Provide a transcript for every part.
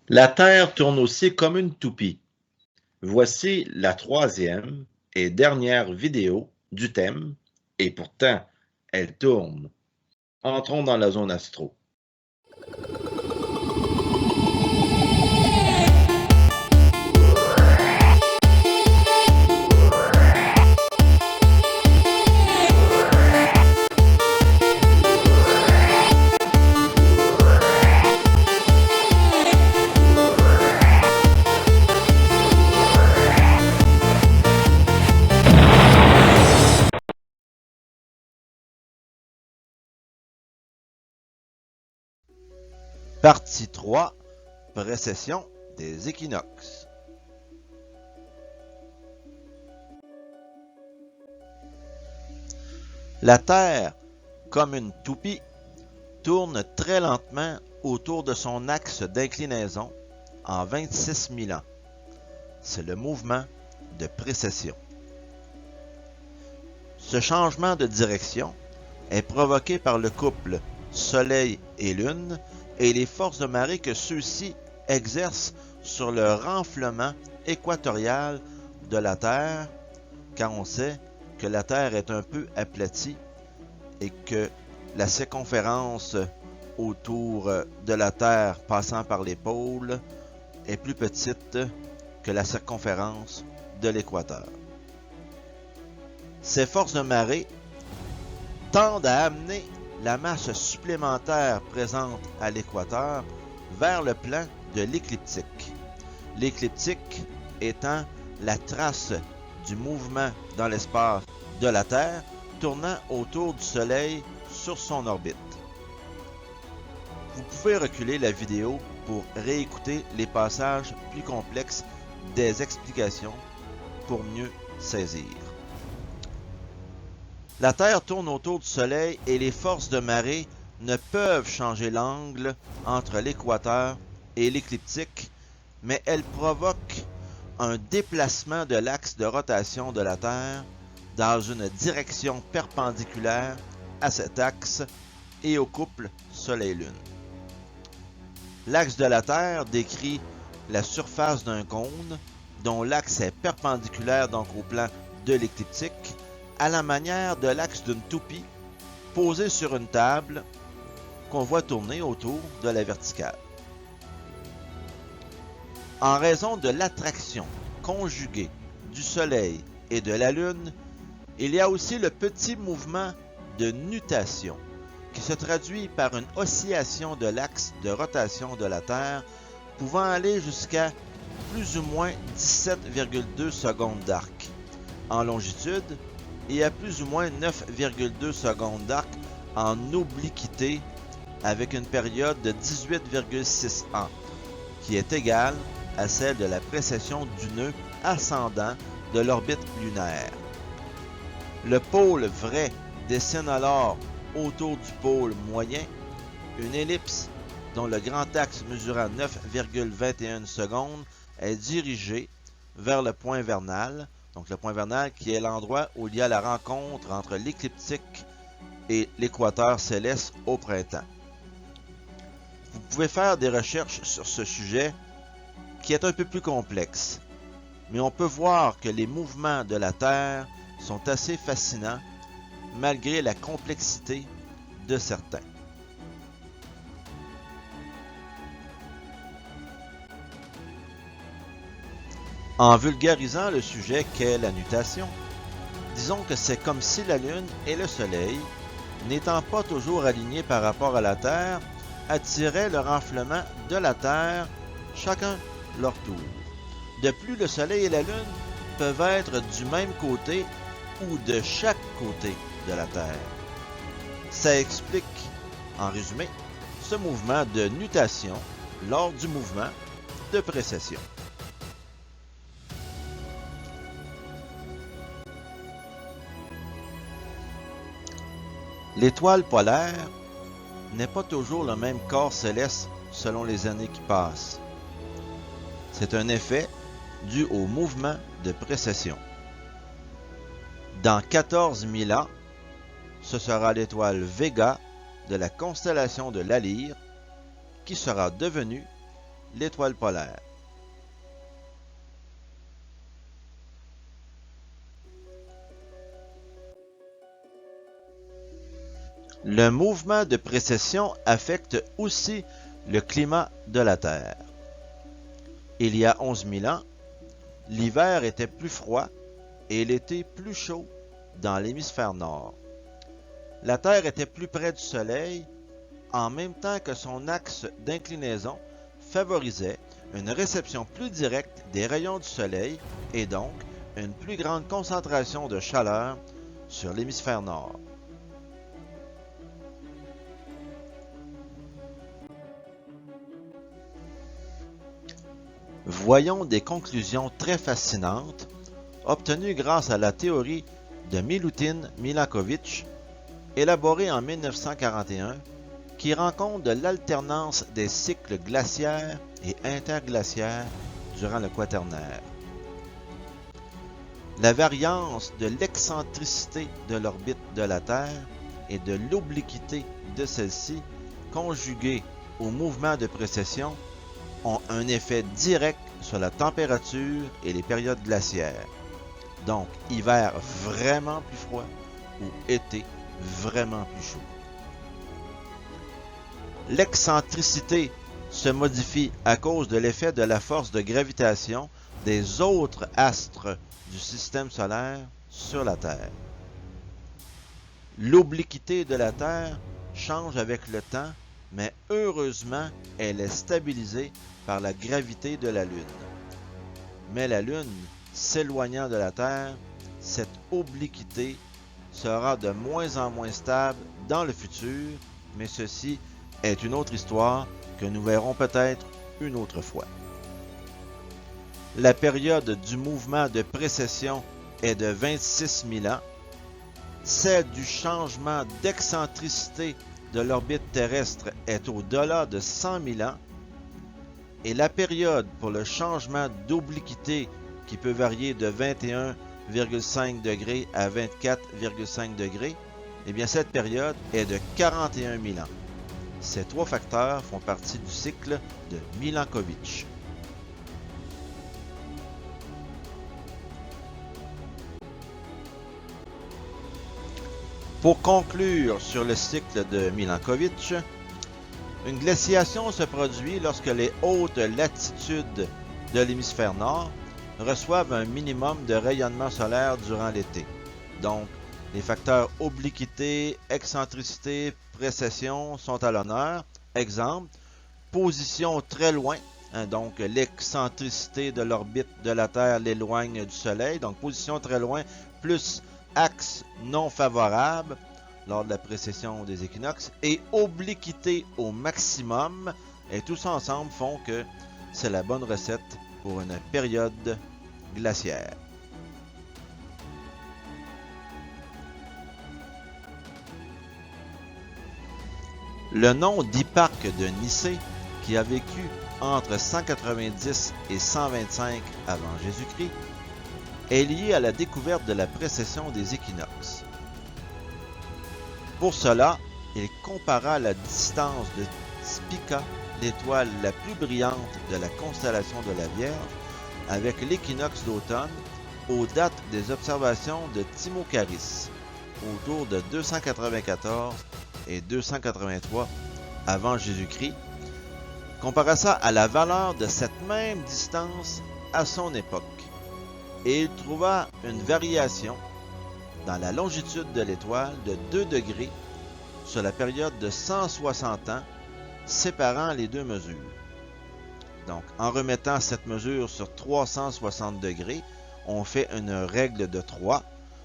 La Terre tourne aussi comme une toupie. Voici la troisième et dernière vidéo du thème, et pourtant, elle tourne. Entrons dans la zone astro. Partie 3, précession des équinoxes. La Terre, comme une toupie, tourne très lentement autour de son axe d'inclinaison en 26 000 ans. C'est le mouvement de précession. Ce changement de direction est provoqué par le couple Soleil et Lune et les forces de marée que ceux-ci exercent sur le renflement équatorial de la Terre, car on sait que la Terre est un peu aplatie et que la circonférence autour de la Terre passant par les pôles est plus petite que la circonférence de l'équateur. Ces forces de marée tendent à amener la masse supplémentaire présente à l'équateur vers le plan de l'écliptique. L'écliptique étant la trace du mouvement dans l'espace de la Terre tournant autour du Soleil sur son orbite. Vous pouvez reculer la vidéo pour réécouter les passages plus complexes des explications pour mieux saisir. La Terre tourne autour du Soleil et les forces de marée ne peuvent changer l'angle entre l'équateur et l'écliptique, mais elles provoquent un déplacement de l'axe de rotation de la Terre dans une direction perpendiculaire à cet axe et au couple Soleil-Lune. L'axe de la Terre décrit la surface d'un cône dont l'axe est perpendiculaire donc au plan de l'écliptique, à la manière de l'axe d'une toupie posée sur une table qu'on voit tourner autour de la verticale. En raison de l'attraction conjuguée du Soleil et de la Lune, il y a aussi le petit mouvement de nutation qui se traduit par une oscillation de l'axe de rotation de la Terre pouvant aller jusqu'à plus ou moins 17,2 secondes d'arc en longitude et à plus ou moins 9,2 secondes d'arc en obliquité avec une période de 18,6 ans qui est égale à celle de la précession du nœud ascendant de l'orbite lunaire. Le pôle vrai dessine alors autour du pôle moyen une ellipse dont le grand axe mesurant 9,21 secondes est dirigé vers le point vernal, donc le point vernal qui est l'endroit où il y a la rencontre entre l'écliptique et l'équateur céleste au printemps. Vous pouvez faire des recherches sur ce sujet qui est un peu plus complexe, mais on peut voir que les mouvements de la Terre sont assez fascinants malgré la complexité de certains. En vulgarisant le sujet qu'est la nutation, disons que c'est comme si la Lune et le Soleil, n'étant pas toujours alignés par rapport à la Terre, attiraient le renflement de la Terre, chacun leur tour. De plus, le Soleil et la Lune peuvent être du même côté ou de chaque côté de la Terre. Ça explique, en résumé, ce mouvement de nutation lors du mouvement de précession. L'étoile polaire n'est pas toujours le même corps céleste selon les années qui passent. C'est un effet dû au mouvement de précession. Dans 14 000 ans, ce sera l'étoile Vega de la constellation de la Lyre qui sera devenue l'étoile polaire. Le mouvement de précession affecte aussi le climat de la Terre. Il y a 11 000 ans, l'hiver était plus froid et l'été plus chaud dans l'hémisphère nord. La Terre était plus près du Soleil, en même temps que son axe d'inclinaison favorisait une réception plus directe des rayons du Soleil et donc une plus grande concentration de chaleur sur l'hémisphère nord. Voyons des conclusions très fascinantes obtenues grâce à la théorie de Milutin-Milankovitch, élaborée en 1941, qui rend compte de l'alternance des cycles glaciaires et interglaciaires durant le Quaternaire. La variance de l'excentricité de l'orbite de la Terre et de l'obliquité de celle-ci, conjuguée au mouvement de précession, ont un effet direct sur la température et les périodes glaciaires. Donc, hiver vraiment plus froid ou été vraiment plus chaud. L'excentricité se modifie à cause de l'effet de la force de gravitation des autres astres du système solaire sur la Terre. L'obliquité de la Terre change avec le temps, mais heureusement, elle est stabilisée par la gravité de la Lune. Mais la Lune s'éloignant de la Terre, cette obliquité sera de moins en moins stable dans le futur, mais ceci est une autre histoire que nous verrons peut-être une autre fois. La période du mouvement de précession est de 26 000 ans, celle du changement d'excentricité de l'orbite terrestre est au-delà de 100 000 ans, et la période pour le changement d'obliquité qui peut varier de 21,5 degrés à 24,5 degrés, eh bien cette période est de 41 000 ans. Ces trois facteurs font partie du cycle de Milankovitch. Pour conclure sur le cycle de Milankovitch, une glaciation se produit lorsque les hautes latitudes de l'hémisphère nord reçoivent un minimum de rayonnement solaire durant l'été. Donc, les facteurs obliquité, excentricité, précession sont à l'honneur. Exemple, position très loin, donc l'excentricité de l'orbite de la Terre l'éloigne du Soleil. Donc, position très loin plus axe non favorable lors de la précession des équinoxes et obliquité au maximum. Et tout ça ensemble font que c'est la bonne recette pour une période glaciaire. Le nom d'Hipparque de Nicée, qui a vécu entre 190 et 125 avant Jésus-Christ, est lié à la découverte de la précession des équinoxes. Pour cela, il compara la distance de Spica, l'étoile la plus brillante de la constellation de la Vierge, avec l'équinoxe d'automne aux dates des observations de Timocharis, autour de 294 et 283 avant Jésus-Christ, compara ça à la valeur de cette même distance à son époque, et il trouva une variation dans la longitude de l'étoile de 2 degrés sur la période de 160 ans séparant les deux mesures. Donc, en remettant cette mesure sur 360 degrés, on fait une règle de 3.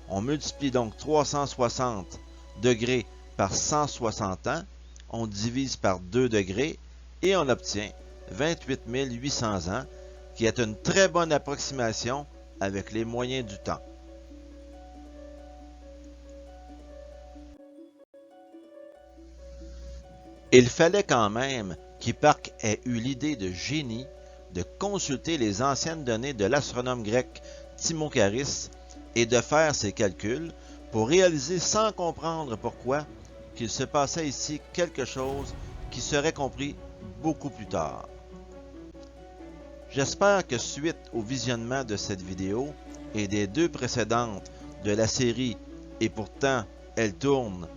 On multiplie donc 360 degrés par 160 ans, on divise par 2 degrés et on obtient 28 800 ans, qui est une très bonne approximation avec les moyens du temps. Il fallait quand même qu'Hipparque ait eu l'idée de génie de consulter les anciennes données de l'astronome grec Timocharis et de faire ses calculs pour réaliser sans comprendre pourquoi qu'il se passait ici quelque chose qui serait compris beaucoup plus tard. J'espère que suite au visionnement de cette vidéo et des 2 précédentes de la série Et pourtant elle tourne,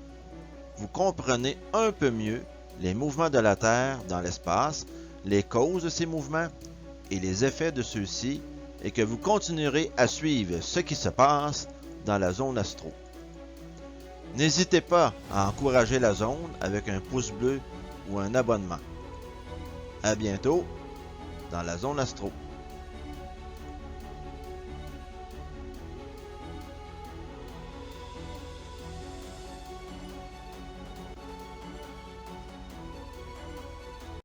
vous comprenez un peu mieux les mouvements de la Terre dans l'espace, les causes de ces mouvements et les effets de ceux-ci, et que vous continuerez à suivre ce qui se passe dans la zone astro. N'hésitez pas à encourager la zone avec un pouce bleu ou un abonnement. À bientôt dans la zone astro.